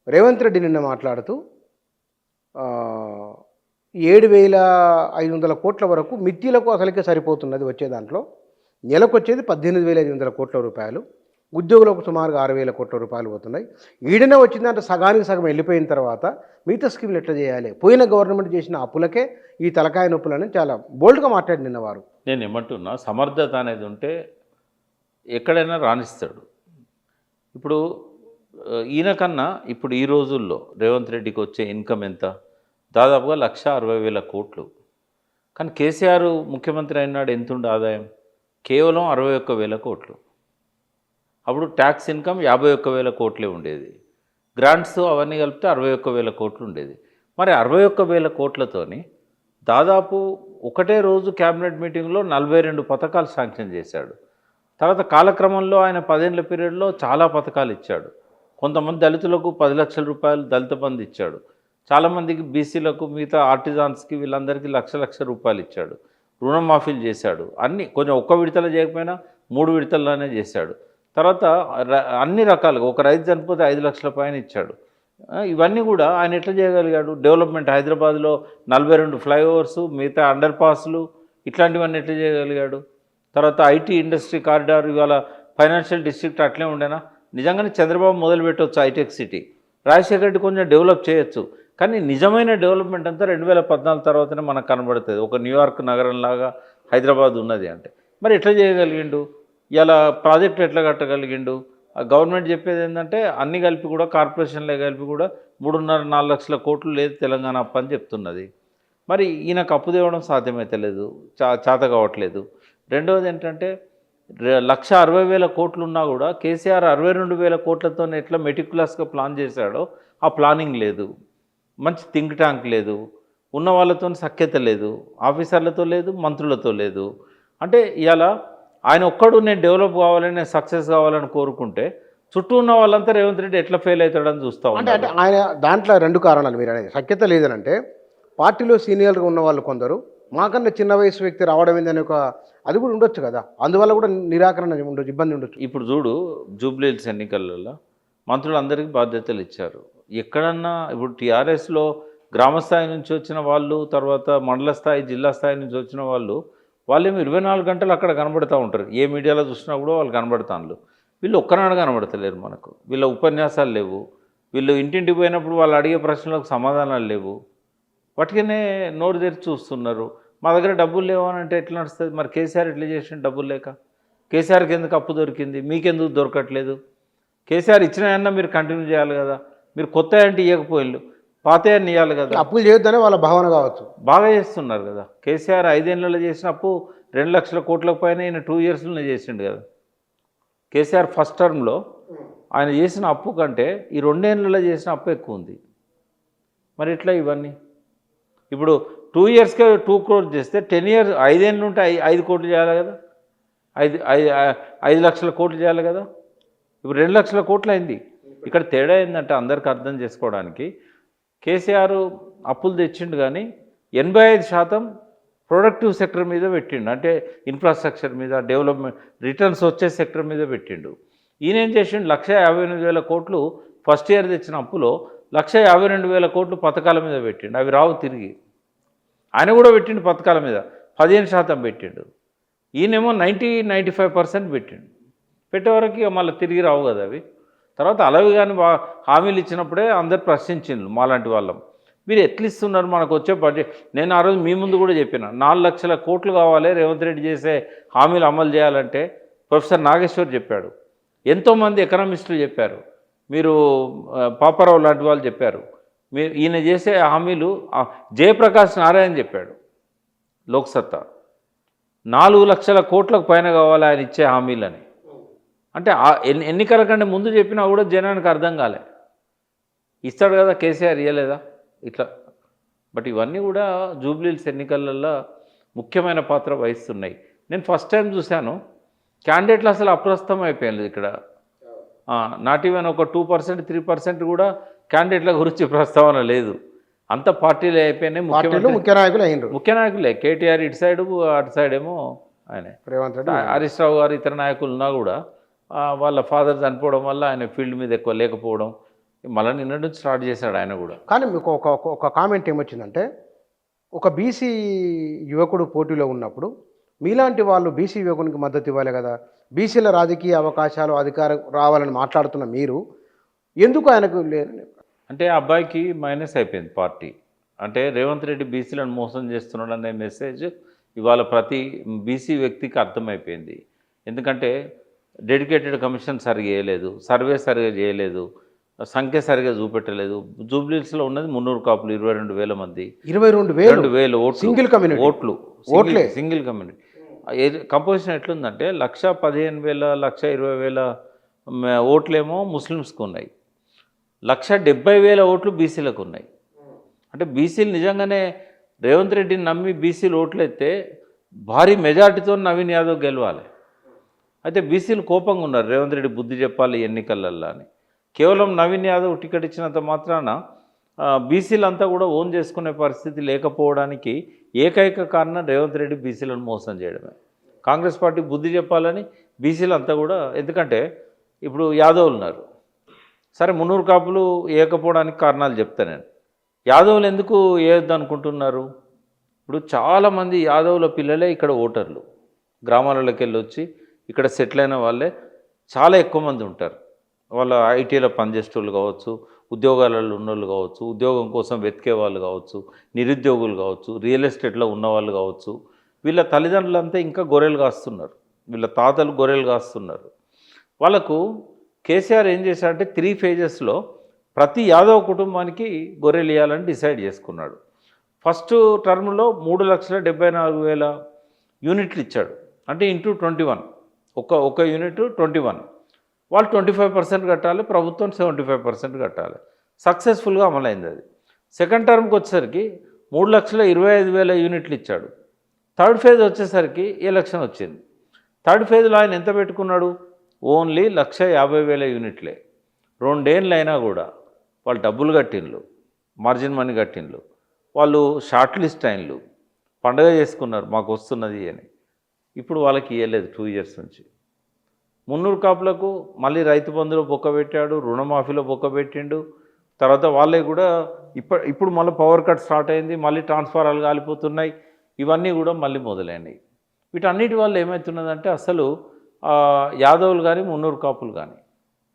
రేవంత్ రెడ్డి నిన్న మాట్లాడుతూ ఆహ్, 7,500 కోట్ల వరకు మిర్చీలకు అసలుకే సరిపోతున్నది వచ్చే దాంట్లో. నెలకొచ్చేది 18,500 కోట్ల రూపాయలు. ఉద్యోగులకు సుమారుగా 6,000 కోట్ల రూపాయలు పోతున్నాయి. ఈడనే వచ్చిందంటే సగానికి సగం వెళ్ళిపోయిన తర్వాత మిగతా స్కీమ్‌లు ఎట్లా చేయాలి? పోయిన గవర్నమెంట్ చేసిన అప్పులకే ఈ తలకాయ నొప్పులని చాలా బోల్డ్‌గా మాట్లాడి నిన్న వారు. నేనేమంటున్నా, సమర్థత అనేది ఉంటే ఎక్కడైనా రాణిస్తాడు. ఇప్పుడు ఈయన కన్నా ఇప్పుడు ఈ రోజుల్లో రేవంత్ రెడ్డికి వచ్చే ఇన్కమ్ ఎంత? దాదాపుగా 1,60,000 కోట్లు. కానీ కేసీఆర్ ముఖ్యమంత్రి అయినాడు ఎంతుండే ఆదాయం? కేవలం 61,000 కోట్లు. అప్పుడు ట్యాక్స్ ఇన్కమ్ 51,000 కోట్లే ఉండేది. గ్రాంట్స్ అవన్నీ కలిపితే 61,000 కోట్లు ఉండేది. మరి 61,000 కోట్లతోని దాదాపు ఒకటే రోజు క్యాబినెట్ మీటింగ్లో 42 పథకాలు శాంక్షన్ చేశాడు. తర్వాత కాలక్రమంలో ఆయన 10 ఏళ్ల పీరియడ్లో చాలా పథకాలు ఇచ్చాడు. కొంతమంది దళితులకు 10 లక్షల రూపాయలు దళిత బంధు ఇచ్చాడు. చాలామందికి బీసీలకు, మిగతా ఆర్టిజాన్స్కి వీళ్ళందరికీ లక్ష రూపాయలు ఇచ్చాడు. రుణమాఫీలు చేశాడు. అన్నీ కొంచెం ఒక్క విడతలో చేయకపోయినా 3 విడతల్లోనే చేశాడు. తర్వాత అన్ని రకాలుగా ఒక రైతు చనిపోతే 5 లక్షల పైన ఇచ్చాడు. ఇవన్నీ కూడా ఆయన ఎట్లా చేయగలిగాడు? డెవలప్మెంట్ హైదరాబాద్లో 42 ఫ్లైఓవర్స్, మిగతా అండర్ పాస్లు, ఇట్లాంటివన్నీ ఎట్లా చేయగలిగాడు? తర్వాత ఐటీ ఇండస్ట్రీ కారిడార్, ఇవాళ ఫైనాన్షియల్ డిస్ట్రిక్ట్ అట్లే ఉండేనా? నిజంగానే చంద్రబాబు మొదలు పెట్టవచ్చు హైటెక్ సిటీ, రాజశేఖర రెడ్డి కొంచెం డెవలప్ చేయొచ్చు. కానీ నిజమైన డెవలప్మెంట్ అంతా 2014 తర్వాతనే మనకు కనబడుతుంది. ఒక న్యూయార్క్ నగరంలాగా హైదరాబాద్ ఉన్నది అంటే మరి ఎట్లా చేయగలిగిండు? ఇలా ప్రాజెక్ట్ ఎట్లా కట్టగలిగిండు? గవర్నమెంట్ చెప్పేది ఏంటంటే అన్ని కలిపి కూడా, కార్పొరేషన్లే కలిపి కూడా 3.5-4 లక్షల కోట్లు లేదు తెలంగాణ అప్పు అని చెప్తున్నది. మరి ఈయనకు అప్పు తేవడం సాధ్యమైతలేదు, చేత కావట్లేదు. రెండవది ఏంటంటే 1,60,000 కోట్లు ఉన్నా కూడా కేసీఆర్ 62,000 కోట్లతో ఎట్లా మెటిక్యులస్గా ప్లాన్ చేశాడో ఆ ప్లానింగ్ లేదు. మంచి థింక్ ట్యాంక్ లేదు, ఉన్న వాళ్ళతో సఖ్యత లేదు, ఆఫీసర్లతో లేదు, మంత్రులతో లేదు. అంటే ఇవాళ ఆయన ఒక్కడు నేను డెవలప్ కావాలని, నేను సక్సెస్ కావాలని కోరుకుంటే చుట్టూ ఉన్న వాళ్ళంతా రేవంత్ రెడ్డి ఎట్లా ఫెయిల్ అవుతాడని చూస్తూ అంటే ఉంటారు. ఆయన దాంట్లో 2 కారణాలు మీరు అనేది. సఖ్యత లేదనంటే పార్టీలో సీనియర్‌గా ఉన్న వాళ్ళు కొందరు, మాకన్నా చిన్న వయసు వ్యక్తి రావడం ఏందని ఒక అది కూడా ఉండొచ్చు కదా! అందువల్ల కూడా నిరాకరణ ఉండొచ్చు, ఇబ్బంది ఉండొచ్చు. ఇప్పుడు చూడు, జూబ్లీహిల్స్ ఎన్నికలలో మంత్రులందరికీ బాధ్యతలు ఇచ్చారు. ఎక్కడన్నా ఇప్పుడు టీఆర్ఎస్లో గ్రామ స్థాయి నుంచి వచ్చిన వాళ్ళు, తర్వాత మండల స్థాయి, జిల్లా స్థాయి నుంచి వచ్చిన వాళ్ళు, వాళ్ళేమో 24 గంటలు అక్కడ కనబడుతూ ఉంటారు. ఏ మీడియాలో చూసినా కూడా వాళ్ళు కనబడతాను. వీళ్ళు ఒక్కనాడు కనబడతలేరు మనకు. వీళ్ళ ఉపన్యాసాలు లేవు. వీళ్ళు ఇంటింటికి పోయినప్పుడు వాళ్ళు అడిగే ప్రశ్నలకు సమాధానాలు లేవు. వాటికనే నోరు తెరిచి చూస్తున్నారు. మా దగ్గర డబ్బులు లేవు అని అంటే ఎట్లా నడుస్తుంది? మరి కేసీఆర్ ఎట్లా చేసిండు డబ్బులు లేక? కేసీఆర్కి ఎందుకు అప్పు దొరికింది, మీకెందుకు దొరకట్లేదు? కేసీఆర్ ఇచ్చినాయన్నా మీరు కంటిన్యూ చేయాలి కదా. మీరు కొత్త అంటే ఇవ్వకపోయిళ్ళు, పాత అన్ని ఇవ్వాలి కదా. అప్పులు చేయొద్దనే వాళ్ళ భావన కావచ్చు. బాగా చేస్తున్నారు కదా. కేసీఆర్ 5 ఏళ్లలో చేసిన అప్పు 2 లక్షల కోట్లకు పైన ఈయన 2 ఇయర్స్లోనే చేసిండు కదా. కేసీఆర్ ఫస్ట్ టర్మ్లో ఆయన చేసిన అప్పు కంటే ఈ 2 ఏళ్లలో చేసిన అప్పు ఎక్కువ ఉంది. మరి ఎట్లా ఇవన్నీ? ఇప్పుడు 2 ఇయర్స్కే 2 crores చేస్తే 10 years 5 ఏళ్ళు ఉంటే 5 కోట్లు చేయాలి కదా. 5 లక్షల కోట్లు చేయాలి కదా. ఇప్పుడు 2 లక్షల కోట్లు అయింది. ఇక్కడ తేడా ఏంటంటే అందరికి అర్థం చేసుకోవడానికి, కేసీఆర్ అప్పులు తెచ్చిండు కానీ 85% ప్రొడక్టివ్ సెక్టర్ మీద పెట్టిండు. అంటే ఇన్ఫ్రాస్ట్రక్చర్ మీద, డెవలప్మెంట్, రిటర్న్స్ వచ్చే సెక్టర్ మీద పెట్టిండు. ఈయన ఏం చేసిండు? 1,58,000 కోట్లు ఫస్ట్ ఇయర్ తెచ్చిన అప్పులో 1,52,000 కోట్లు పథకాల మీద పెట్టిండు. అవి రావు తిరిగి. ఆయన కూడా పెట్టిండు పథకాల మీద 15% పెట్టిండు. ఈయనేమో 90-95% పెట్టిండు. పెట్టేవరకు మళ్ళీ తిరిగి రావు కదా అవి. తర్వాత అలవి కానీ హామీలు ఇచ్చినప్పుడే అందరు ప్రశ్నించిండ్రు మాలాంటి వాళ్ళం. మీరు ఎట్లా ఇస్తున్నారు మనకు వచ్చే బడ్జెట్? నేను ఆ రోజు మీ ముందు కూడా చెప్పిన 4 లక్షల కోట్లు కావాలి రేవంత్ రెడ్డి చేసే హామీలు అమలు చేయాలంటే. ప్రొఫెసర్ నాగేశ్వర్ చెప్పాడు, ఎంతోమంది ఎకనామిస్టులు చెప్పారు, మీరు పాపారావు లాంటి వాళ్ళు చెప్పారు. మీరు ఈయన చేసే హామీలు జయప్రకాష్ నారాయణ చెప్పాడు లోక్సత్తా, 4 లక్షల కోట్లకు పైన కావాలి ఆయన ఇచ్చే హామీలని. అంటే ఎన్నికల కంటే ముందు చెప్పినా కూడా జనానికి అర్థం కాలే. ఇస్తాడు కదా కేసీఆర్, ఇవ్వలేదా ఇట్లా. బట్ ఇవన్నీ కూడా జూబ్లీహిల్స్ ఎన్నికలలో ముఖ్యమైన పాత్ర వహిస్తున్నాయి. నేను ఫస్ట్ టైం చూశాను క్యాండిడేట్లు అసలు అప్రస్తుతం అయిపోయింది ఇక్కడ. నాట్ ఈవెన్ ఒక 2%, 3% కూడా క్యాండిడేట్ల గురించి ప్రస్తావన లేదు. అంత పార్టీలు అయిపోయినాయి. ముఖ్య నాయకులు అయినరు. ముఖ్య నాయకులే. కేటీఆర్ ఇటు సైడు, అటు సైడ్ ఏమో ఆయన రేవంత్ రెడ్డి, హరీష్ రావు గారు, ఇతర నాయకులు ఉన్నా కూడా వాళ్ళ ఫాదర్ చనిపోవడం వల్ల ఆయన ఫీల్డ్ మీద ఎక్కువ లేకపోవడం, మళ్ళీ నిన్న నుంచి స్టార్ట్ చేశాడు ఆయన కూడా. కానీ మీకు ఒక కామెంట్ ఏమొచ్చిందంటే, ఒక బీసీ యువకుడు పోటీలో ఉన్నప్పుడు మీలాంటి వాళ్ళు బీసీ యువకునికి మద్దతు ఇవ్వాలి కదా, బీసీల రాజకీయ అవకాశాలు అధికారం రావాలని మాట్లాడుతున్న మీరు ఎందుకు ఆయనకు అంటే ఆ అబ్బాయికి మైనస్ అయిపోయింది పార్టీ. అంటే రేవంత్ రెడ్డి బీసీలను మోసం చేస్తున్నాడు అనే మెసేజ్ ఇవాళ ప్రతి బీసీ వ్యక్తికి అర్థమైపోయింది. ఎందుకంటే డెడికేటెడ్ కమిషన్ సరిగా చేయలేదు, సర్వే సరిగా చేయలేదు, సంఖ్య సరిగా చూపెట్టలేదు. జూబ్లీహిల్స్లో ఉన్నది 300 కాపులు, 22,000 మంది, 22,000 ఓట్లు, సింగిల్ కమ్యూనిటీ ఓట్లే, సింగిల్ కమ్యూనిటీ. కంపోజిషన్ ఎట్లుందంటే 1,15,000 1,20,000 ఓట్లేమో ముస్లిమ్స్కి ఉన్నాయి, 1,70,000 ఓట్లు బీసీలకు ఉన్నాయి. అంటే బీసీలు నిజంగానే రేవంత్ రెడ్డిని నమ్మి బీసీలు ఓట్లు ఎత్తే భారీ మెజార్టీతో నవీన్ యాదవ్ గెలవాలి. అయితే బీసీలు కోపంగా ఉన్నారు, రేవంత్ రెడ్డి బుద్ధి చెప్పాలి ఎన్నికలల్లో అని. కేవలం నవీన్ యాదవ్ టికెట్ ఇచ్చినంత మాత్రాన బీసీలంతా కూడా ఓన్ చేసుకునే పరిస్థితి లేకపోవడానికి ఏకైక కారణం రేవంత్ రెడ్డి బీసీలను మోసం చేయడమే. కాంగ్రెస్ పార్టీ బుద్ధి చెప్పాలని బీసీలంతా కూడా, ఎందుకంటే ఇప్పుడు యాదవులు ఉన్నారు, సరే 300 కాపులు ఏకపోవడానికి కారణాలు చెప్తాను నేను. యాదవులు ఎందుకు వేయొద్దు అనుకుంటున్నారు? ఇప్పుడు చాలామంది యాదవుల పిల్లలే ఇక్కడ ఓటర్లు, గ్రామాలలోకి వెళ్ళి వచ్చి ఇక్కడ సెటిల్ అయిన వాళ్ళే చాలా ఎక్కువ మంది ఉంటారు. వాళ్ళ ఐటీలో పనిచేసేవాళ్ళు కావచ్చు, ఉద్యోగాలలో ఉన్నోళ్ళు కావచ్చు, ఉద్యోగం కోసం వెతికే వాళ్ళు కావచ్చు, నిరుద్యోగులు కావచ్చు, రియల్ ఎస్టేట్లో ఉన్నవాళ్ళు కావచ్చు. వీళ్ళ తల్లిదండ్రులంతా ఇంకా గొర్రెలు కాస్తున్నారు, వీళ్ళ తాతలు గొర్రెలు కాస్తున్నారు. వాళ్ళకు కేసీఆర్ ఏం చేశారంటే 3 ఫేజెస్లో ప్రతి యాదవ కుటుంబానికి గొర్రెలు ఇవ్వాలని డిసైడ్ చేసుకున్నాడు. ఫస్ట్ టర్మ్లో 3,74,000 యూనిట్లు ఇచ్చాడు. అంటే ఇంటూ 21, ఒక యూనిట్ 21, వాళ్ళు 25% కట్టాలి, ప్రభుత్వం 75% కట్టాలి. సక్సెస్ఫుల్గా అమలైంది అది. సెకండ్ టర్మ్కి వచ్చేసరికి 3,25,000 యూనిట్లు ఇచ్చాడు. థర్డ్ ఫేజ్ వచ్చేసరికి ఎలక్షన్ వచ్చింది. థర్డ్ ఫేజ్లో ఆయన ఎంత పెట్టుకున్నాడు? ఓన్లీ 1,50,000 యూనిట్లే. 2 ఏళ్ళు అయినా కూడా వాళ్ళు డబ్బులు కట్టిండ్లు, మార్జిన్ మనీ కట్టిండ్లు, వాళ్ళు షార్ట్ లిస్ట్ అయిన్లు, పండగ చేసుకున్నారు మాకు వస్తున్నది అని. ఇప్పుడు వాళ్ళకి ఇవ్వలేదు 2 ఇయర్స్ నుంచి. 300 కాపులకు మళ్ళీ రైతు బంధులో బొక్క పెట్టాడు, రుణమాఫీలో బొక్క పెట్టిండు. తర్వాత వాళ్ళే కూడా ఇప్పుడు మళ్ళీ పవర్ కట్ స్టార్ట్ అయింది, మళ్ళీ ట్రాన్స్ఫారాలు కాలిపోతున్నాయి, ఇవన్నీ కూడా మళ్ళీ మొదలైనవి. వీటన్నిటి వల్ల ఏమవుతున్నదంటే అసలు యాదవులు కానీ 300 కాపులు కానీ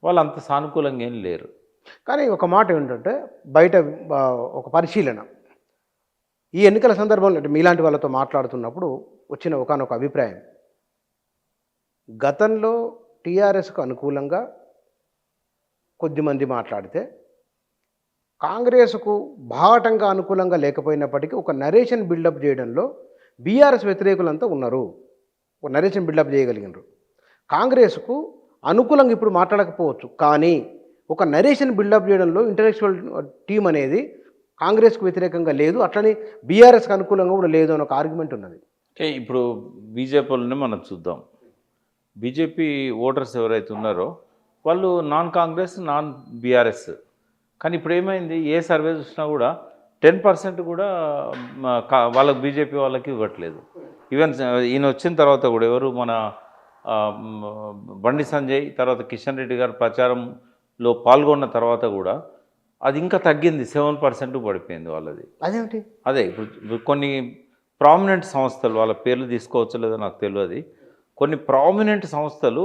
వాళ్ళు అంత సానుకూలంగా ఏం లేరు. కానీ ఒక మాట ఏంటంటే, బయట ఒక పరిశీలన ఈ ఎన్నికల సందర్భంలో అంటే మీలాంటి వాళ్ళతో మాట్లాడుతున్నప్పుడు వచ్చిన ఒకానొక అభిప్రాయం, గతంలో టీఆర్ఎస్కు అనుకూలంగా కొద్దిమంది మాట్లాడితే కాంగ్రెస్కు బాహటంగా అనుకూలంగా లేకపోయినప్పటికీ ఒక నరేషన్ బిల్డప్ చేయడంలో బీఆర్ఎస్ వ్యతిరేకులంతా ఉన్నారు, ఒక నరేషన్ బిల్డప్ చేయగలిగినారు. కాంగ్రెస్కు అనుకూలంగా ఇప్పుడు మాట్లాడకపోవచ్చు, కానీ ఒక నరేషన్ బిల్డప్ చేయడంలో ఇంటలెక్చువల్ టీం అనేది కాంగ్రెస్కు వ్యతిరేకంగా లేదు, అట్లని బీఆర్ఎస్కి అనుకూలంగా కూడా లేదు అని ఒక ఆర్గ్యుమెంట్ ఉన్నది. ఇప్పుడు బీజేపీలోనే మనం చూద్దాం. బీజేపీ ఓటర్స్ ఎవరైతే ఉన్నారో వాళ్ళు నాన్ కాంగ్రెస్, నాన్ బీఆర్ఎస్. కానీ ఇప్పుడు ఏమైంది, ఏ సర్వే చూసినా కూడా 10% కూడా వాళ్ళకి బీజేపీ వాళ్ళకి ఇవ్వట్లేదు. ఈవెన్ ఈయన వచ్చిన తర్వాత కూడా ఎవరు మన బండి సంజయ్ తర్వాత కిషన్ రెడ్డి గారు ప్రచారంలో పాల్గొన్న తర్వాత కూడా అది ఇంకా తగ్గింది, 7% పడిపోయింది వాళ్ళది. అదేంటి? అదే ఇప్పుడు కొన్ని ప్రామినెంట్ సంస్థలు, వాళ్ళ పేర్లు తీసుకోవచ్చు లేదో నాకు తెలియదు, కొన్ని ప్రామినెంట్ సంస్థలు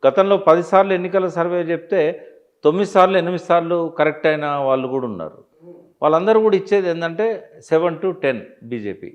గతంలో 10 సార్లు ఎన్నికల సర్వే చెప్తే 9 సార్లు 8 సార్లు కరెక్ట్ అయిన వాళ్ళు కూడా ఉన్నారు. వాళ్ళందరూ కూడా ఇచ్చేది ఏంటంటే 7 to 10 బీజేపీ.